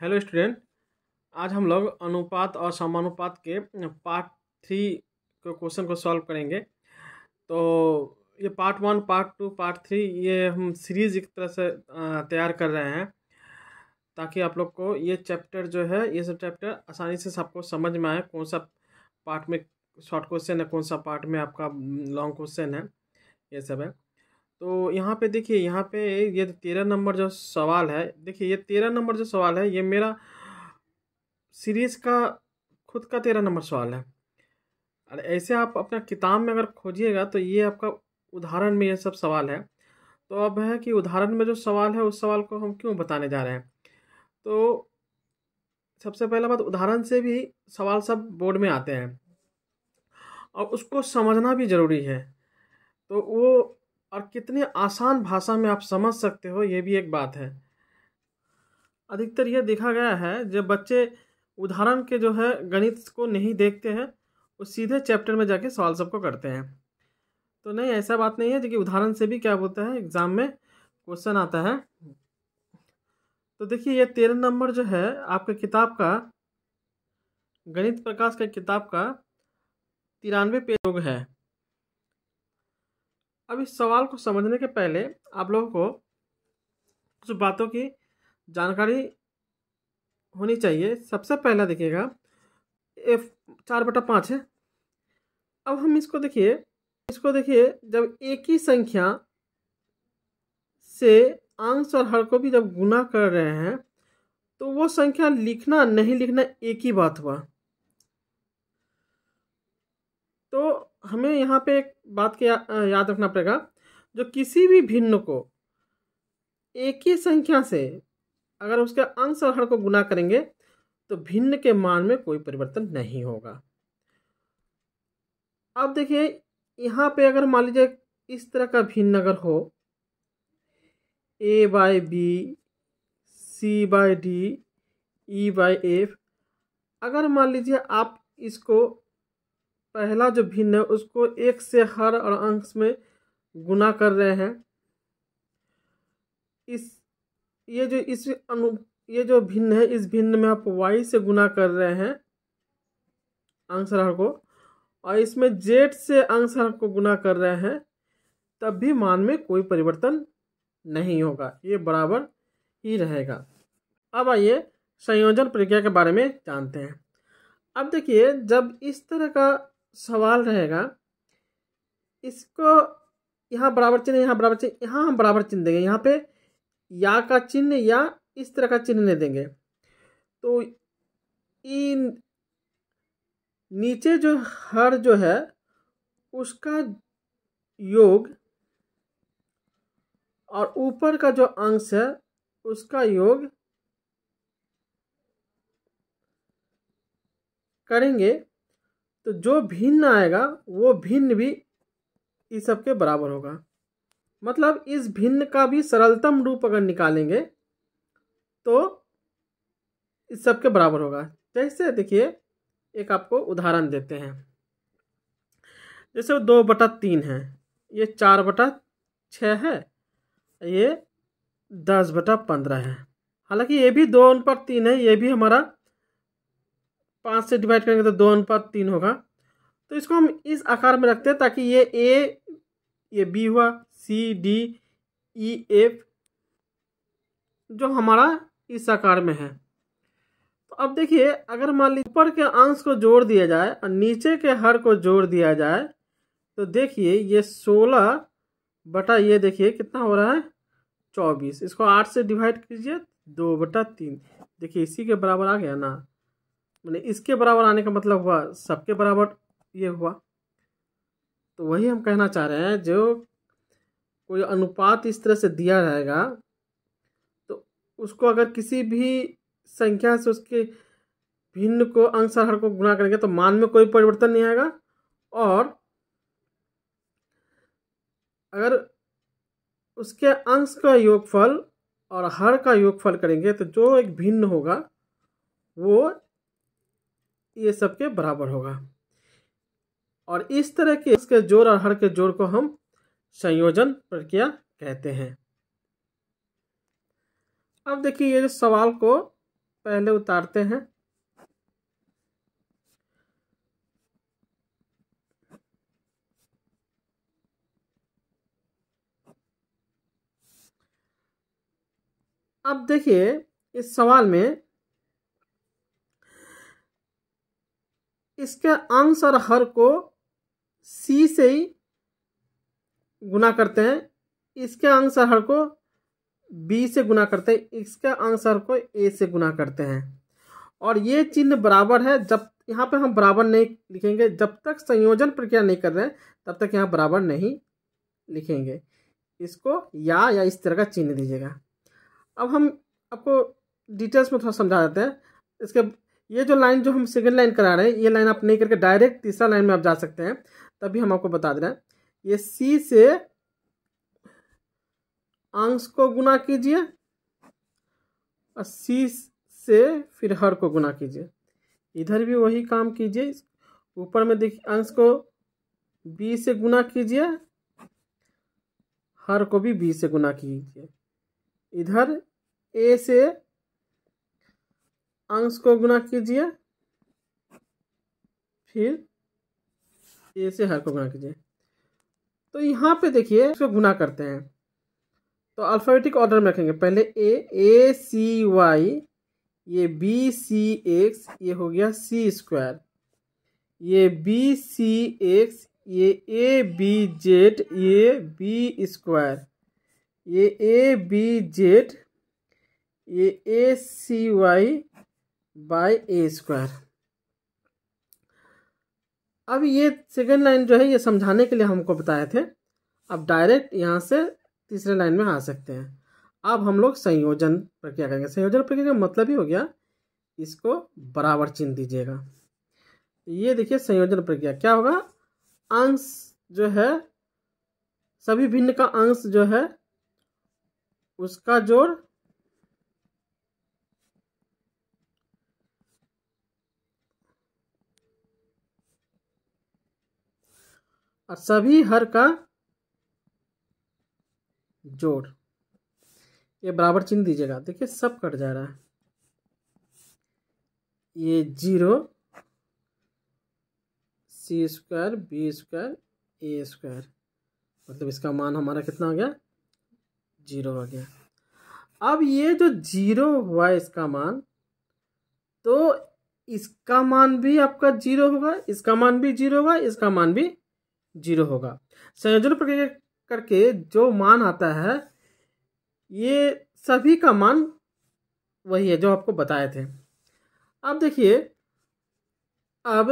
Hello student. आज हम लोग अनुपात और समानुपात के पार्ट 3 के क्वेश्चन को सॉल्व करेंगे। तो ये पार्ट 1, पार्ट 2, पार्ट 3 ये हम सीरीज एक तरह से तैयार कर रहे हैं ताकि आप लोग को ये चैप्टर जो है, ये सब चैप्टर आसानी से सबको समझ में आए। कौन सा पार्ट में शॉर्ट क्वेश्चन है, कौन सा पार्ट में आपका लॉन्ग क्वेश्चन है, ये सब है। तो यहाँ पे देखिए, यहाँ पे ये 13 नंबर जो सवाल है, देखिए ये 13 नंबर जो सवाल है ये मेरा सीरीज का खुद का 13 नंबर सवाल है। और ऐसे आप अपना किताब में अगर खोजिएगा तो ये आपका उदाहरण में ये सब सवाल है। तो अब है कि उदाहरण में जो सवाल है उस सवाल को हम क्यों बताने जा रहे हैं। तो सबसे पहला बात, उदाहरण से भी सवाल सब बोर्ड में आते हैं और उसको समझना भी ज़रूरी है। तो वो और कितने आसान भाषा में आप समझ सकते हो, ये भी एक बात है। अधिकतर यह देखा गया है जब बच्चे उदाहरण के जो है गणित को नहीं देखते हैं, वो सीधे चैप्टर में जाके सवाल सबको करते हैं। तो नहीं, ऐसा बात नहीं है कि उदाहरण से भी क्या बोलता है एग्जाम में क्वेश्चन आता है। तो देखिए ये 13 नंबर जो है आपके किताब का, गणित प्रकाश के किताब का 93 पेज है। अब इस सवाल को समझने के पहले आप लोगों को कुछ बातों की जानकारी होनी चाहिए। सबसे पहला देखिएगा F 4/5 है। अब हम इसको देखिए, जब एक ही संख्या से अंश और हर को भी जब गुना कर रहे हैं तो वो संख्या लिखना नहीं लिखना एक ही बात हुआ। तो हमें यहाँ पे एक बात के याद रखना पड़ेगा, जो किसी भी भिन्न को एक ही संख्या से अगर उसके अंश और हर को गुना करेंगे तो भिन्न के मान में कोई परिवर्तन नहीं होगा। अब देखिए यहाँ पे अगर मान लीजिए इस तरह का भिन्न अगर हो, a/b, c/d, e/f, अगर मान लीजिए आप इसको पहला जो भिन्न है उसको एक से हर और अंश में गुना कर रहे हैं, ये जो भिन्न है, इस भिन्न में आप y से गुना कर रहे हैं अंश और हर को, और इसमें z से अंश हर को गुना कर रहे हैं, तब भी मान में कोई परिवर्तन नहीं होगा, ये बराबर ही रहेगा। अब आइए संयोजन प्रक्रिया के बारे में जानते हैं। अब देखिए जब इस तरह का सवाल रहेगा, इसको यहाँ बराबर चिन्ह, यहाँ बराबर चिन्ह, यहाँ हम बराबर चिन्ह देंगे, यहाँ पे या का चिन्ह या इस तरह का चिन्ह नहीं देंगे। तो इन नीचे जो हर जो है उसका योग और ऊपर का जो अंश है उसका योग करेंगे तो जो भिन्न आएगा वो भिन्न भी इस सब के बराबर होगा। मतलब इस भिन्न का भी सरलतम रूप अगर निकालेंगे तो इस सब के बराबर होगा। जैसे देखिए एक आपको उदाहरण देते हैं, जैसे 2/3 है, ये 4/6 है, ये 10/15 है। हालांकि ये भी 2/3 है, ये भी हमारा 5 से डिवाइड करेंगे तो 2/3 होगा। तो इसको हम इस आकार में रखते हैं ताकि ये A, ये B हुआ, C, D, E, F जो हमारा इस आकार में है। तो अब देखिए अगर मान लीजिए ऊपर के अंश को जोड़ दिया जाए और नीचे के हर को जोड़ दिया जाए तो देखिए ये 16 बटा, ये देखिए कितना हो रहा है 24। इसको 8 से डिवाइड कीजिए, 2/3। देखिए इसी के बराबर आ गया ना, मैंने इसके बराबर आने का मतलब हुआ सबके बराबर ये हुआ। तो वही हम कहना चाह रहे हैं, जो कोई अनुपात इस तरह से दिया रहेगा तो उसको अगर किसी भी संख्या से उसके भिन्न को अंश और हर को गुना करेंगे तो मान में कोई परिवर्तन नहीं आएगा, और अगर उसके अंश का योगफल और हर का योगफल करेंगे तो जो एक भिन्न होगा वो ये सबके बराबर होगा। और इस तरह के इसके जोड़ और हर के जोड़ को हम संयोजन प्रक्रिया कहते हैं। अब देखिए ये जो सवाल को पहले उतारते हैं। अब देखिए इस सवाल में इसके अंश और हर को सी से ही गुना करते हैं, इसके अंश और हर को बी से गुना करते हैं, इसके अंश और को ए से गुना करते हैं। और ये चिन्ह बराबर है, जब यहाँ पे हम बराबर नहीं लिखेंगे, जब तक संयोजन प्रक्रिया नहीं कर रहे हैं तब तक यहाँ बराबर नहीं लिखेंगे। इसको या इस तरह का चिन्ह दीजिएगा। अब हम आपको डिटेल्स में थोड़ा समझा देते हैं। इसके ये जो लाइन जो हम सेकंड लाइन करा रहे हैं, ये लाइन आप नहीं करके डायरेक्ट तीसरा लाइन में आप जा सकते हैं। तभी हम आपको बता दे रहे हैं, ये सी से अंश को गुना कीजिए और सी से फिर हर को गुना कीजिए। इधर भी वही काम कीजिए। ऊपर में देखिए अंश को बी से गुना कीजिए, हर को भी बी से गुना कीजिए। इधर ए से अंश को गुना कीजिए, फिर ए से हर को गुना कीजिए। तो यहाँ पे देखिए इसको गुना करते हैं तो अल्फाबेटिक ऑर्डर में रखेंगे। पहले ए सी वाई, ये बी सी एक्स, ये हो गया सी स्क्वायर, ये बी सी एक्स, ये ए बी जेड, ये बी स्क्वायर, ये ए बी जेड, ये ए सी वाई बाय ए स्क्वायर। अब ये सेकेंड लाइन जो है ये समझाने के लिए हमको बताए थे। अब डायरेक्ट यहाँ से तीसरे लाइन में आ सकते हैं। अब हम लोग संयोजन प्रक्रिया करेंगे। संयोजन प्रक्रिया का मतलब ही हो गया इसको बराबर चिन्ह दीजिएगा। ये देखिए संयोजन प्रक्रिया क्या होगा, अंश जो है सभी भिन्न का अंश जो है उसका जोड़ और सभी हर का जोड़, ये बराबर चिन्ह दीजिएगा। देखिए सब कट जा रहा है, ये 0 सी स्क्वायर बी स्क्वायर ए स्क्वायर, मतलब इसका मान हमारा कितना हो गया, 0 हो गया। अब ये जो 0 हुआ इसका मान, तो इसका मान भी आपका 0 होगा, इसका मान भी 0 होगा, इसका मान भी 0 होगा। संयोजन प्रक्रिया करके जो मान आता है ये सभी का मान वही है जो आपको बताए थे। अब देखिए अब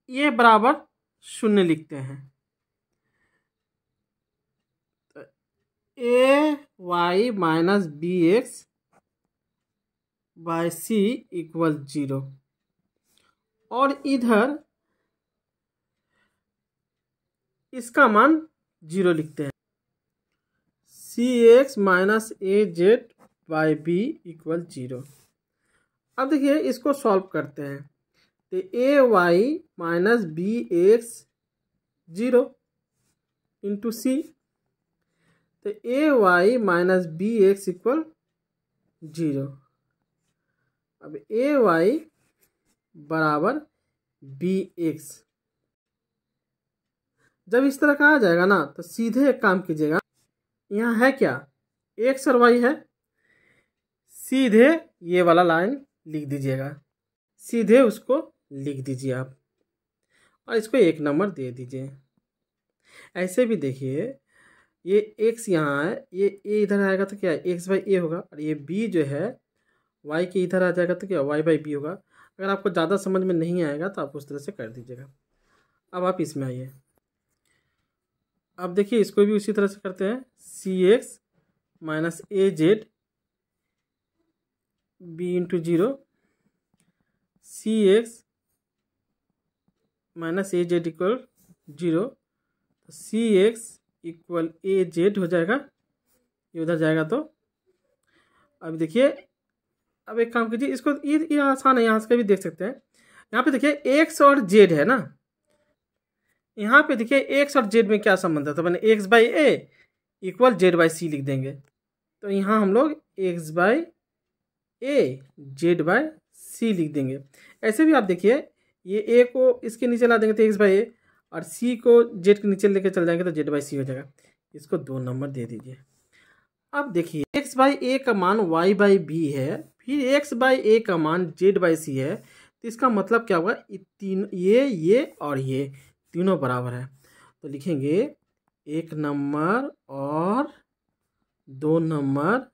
ये बराबर 0 लिखते हैं। A y minus b x by c equal 0, और इधर इसका मान 0 लिखते हैं। C x minus a z by b equal 0। अब देखिए इसको सॉल्व करते हैं तो a y minus b x 0 into c, तो a y minus b x equal 0। अब ए वाई बराबर बी एक्स, जब इस तरह का आ जाएगा ना तो सीधे एक काम कीजिएगा, यहाँ है क्या, एक्स और वाई है, सीधे ये वाला लाइन लिख दीजिएगा, सीधे उसको लिख दीजिए आप और इसको 1 नंबर दे दीजिए। ऐसे भी देखिए ये एक्स यहाँ है, ये ए इधर आएगा तो क्या एक्स बाई ए होगा, और ये बी जो है वाई के इधर आ जाएगा तो क्या वाई बाई बी होगा। अगर आपको ज़्यादा समझ में नहीं आएगा तो आप उस तरह से कर दीजिएगा। अब आप इसमें आइए, अब देखिए इसको भी उसी तरह से करते हैं। C x minus a Z B into 0, C x minus a Z equal 0, तो सी एक्स इक्वल ए जेड हो जाएगा, ये उधर जाएगा। तो अब देखिए अब एक काम कीजिए, इसको ये आसान है, यहाँ से भी देख सकते हैं। यहाँ पे देखिए एक्स और जेड है ना, यहाँ पे देखिए एक्स और जेड में क्या संबंध है, तो मैंने x by a equal z by c लिख देंगे। तो यहाँ हम लोग x by a z by c लिख देंगे। ऐसे भी आप देखिए, ये ए को इसके नीचे ला देंगे तो एक्स बाई ए, और सी को जेड के नीचे लेके चल जाएंगे तो जेड बाई सी हो जाएगा। इसको 2 नंबर दे दीजिए। अब देखिए एक्स बाई ए का मान वाई बाई बी है, फिर एक्स बाई ए का मान जेड बाई सी है, तो इसका मतलब क्या होगा, ये और ये तीनों बराबर है। तो लिखेंगे 1 नंबर और 2 नंबर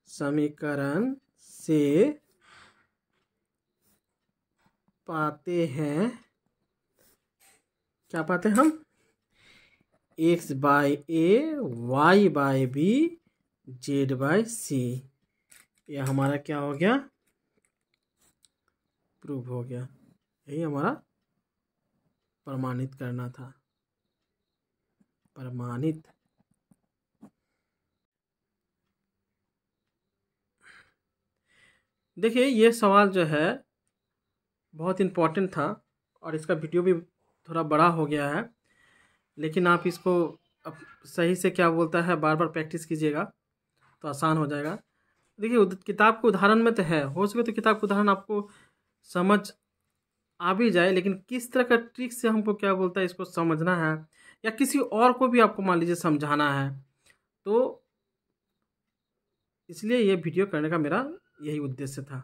समीकरण से पाते हैं, क्या पाते हैं हम, x by a y by b z by c. यह हमारा क्या हो गया, प्रूव हो गया। यही हमारा प्रमाणित करना था, प्रमाणित। देखिए ये सवाल जो है बहुत इम्पोर्टेंट था, और इसका वीडियो भी थोड़ा बड़ा हो गया है, लेकिन आप इसको अब सही से क्या बोलता है बार बार प्रैक्टिस कीजिएगा तो आसान हो जाएगा। देखिए किताब के उदाहरण में तो है, हो सके तो किताब के उदाहरण आपको समझ आ भी जाए, लेकिन किस तरह का ट्रिक से हमको क्या बोलता है इसको समझना है, या किसी और को भी आपको मान लीजिए समझाना है, तो इसलिए ये वीडियो करने का मेरा यही उद्देश्य था।